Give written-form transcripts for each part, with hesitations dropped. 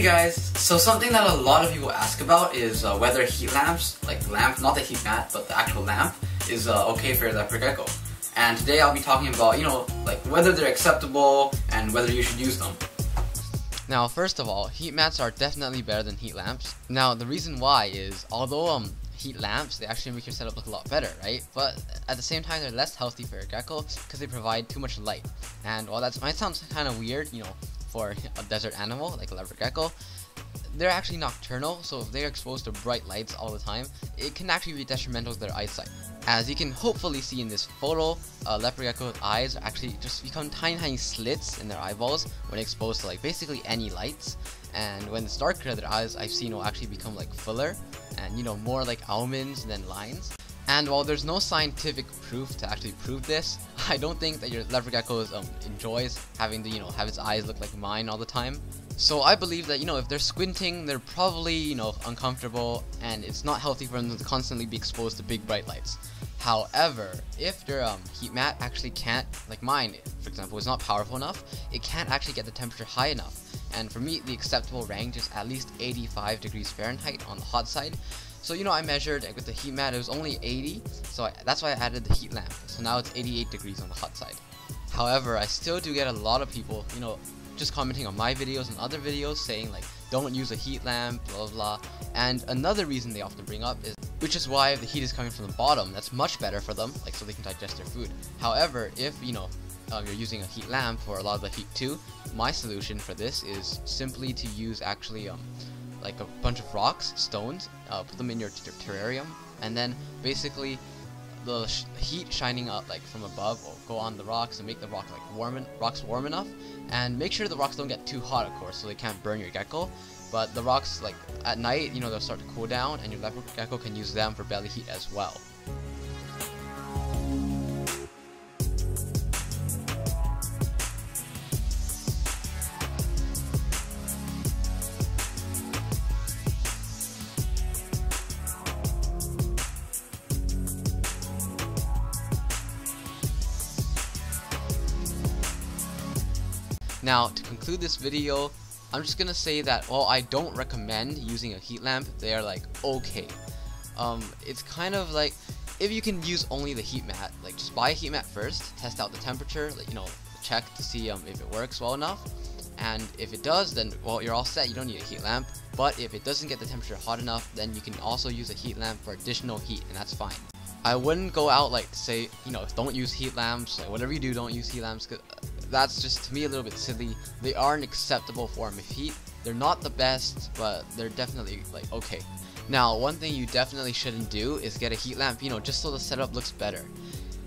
guys, so something that a lot of people ask about is whether heat lamps, like lamp, not the heat mat, but the actual lamp, is okay for leopard gecko. And today I'll be talking about, like whether they're acceptable and whether you should use them. Now, first of all, heat mats are definitely better than heat lamps. Now, the reason why is, although heat lamps, they actually make your setup look a lot better, right? But at the same time, they're less healthy for your gecko because they provide too much light. And while that might sound kind of weird, for a desert animal like a leopard gecko, they're actually nocturnal, so if they're exposed to bright lights all the time, it can actually be detrimental to their eyesight. As you can hopefully see in this photo, leopard gecko's eyes actually just become tiny slits in their eyeballs when exposed to like basically any lights. And when it's darker, their eyes I've seen will actually become like fuller and more like almonds than lines. And while there's no scientific proof to actually prove this, I don't think that your leopard gecko enjoys having to have its eyes look like mine all the time. So I believe that if they're squinting, they're probably uncomfortable, and it's not healthy for them to constantly be exposed to big bright lights. However, if their heat mat actually can't, like mine for example, is not powerful enough, it can't actually get the temperature high enough. And for me, the acceptable range is at least 85 degrees Fahrenheit on the hot side. So I measured with the heat mat, it was only 80, so that's why I added the heat lamp. So now it's 88 degrees on the hot side. However, I still do get a lot of people, just commenting on my videos and other videos saying like, don't use a heat lamp, blah blah blah. And another reason they often bring up is, which is why if the heat is coming from the bottom, that's much better for them, like so they can digest their food. However, if you're using a heat lamp for a lot of the heat too, my solution for this is simply to use actually like a bunch of rocks, stones, put them in your terrarium, and then basically the heat shining up like from above will go on the rocks and make the rocks warm enough, and make sure the rocks don't get too hot, of course, so they can't burn your gecko. But the rocks, like at night, they'll start to cool down, and your leopard gecko can use them for belly heat as well. Now, to conclude this video, I'm just gonna say that while I don't recommend using a heat lamp, they are like okay. It's kind of like, if you can use only the heat mat, like just buy a heat mat first, test out the temperature, like, check to see if it works well enough. And if it does, then well, you're all set, you don't need a heat lamp. But if it doesn't get the temperature hot enough, then you can also use a heat lamp for additional heat, and that's fine. I wouldn't go out like to say, don't use heat lamps, like whatever you do, don't use heat lamps, 'cause that's just to me a little bit silly. They are an acceptable form of heat. They're not the best, but they're definitely like okay. Now, one thing you definitely shouldn't do is get a heat lamp, just so the setup looks better.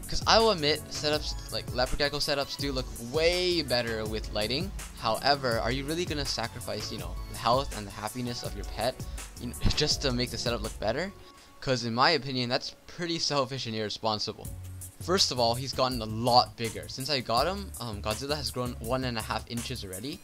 Because I will admit, setups like leopard gecko setups do look way better with lighting. However, are you really gonna sacrifice, the health and the happiness of your pet, just to make the setup look better? Because in my opinion, that's pretty selfish and irresponsible. First of all, he's gotten a lot bigger. Since I got him, Godzilla has grown 1.5 inches already.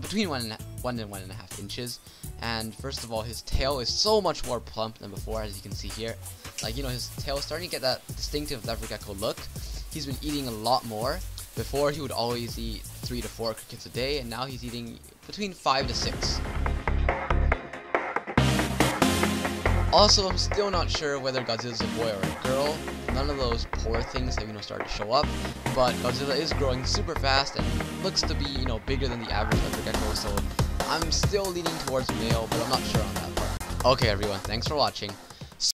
Between 1 and 1.5 inches. And first of all, his tail is so much more plump than before, as you can see here. Like, his tail is starting to get that distinctive leopard gecko look. He's been eating a lot more. Before, he would always eat 3 to 4 crickets a day, and now he's eating between 5 to 6. Also, I'm still not sure whether Godzilla's a boy or a girl. None of those poor things have started to show up, but Godzilla is growing super fast and looks to be bigger than the average leopard gecko, so I'm still leaning towards male, but I'm not sure on that part. Okay everyone, thanks for watching.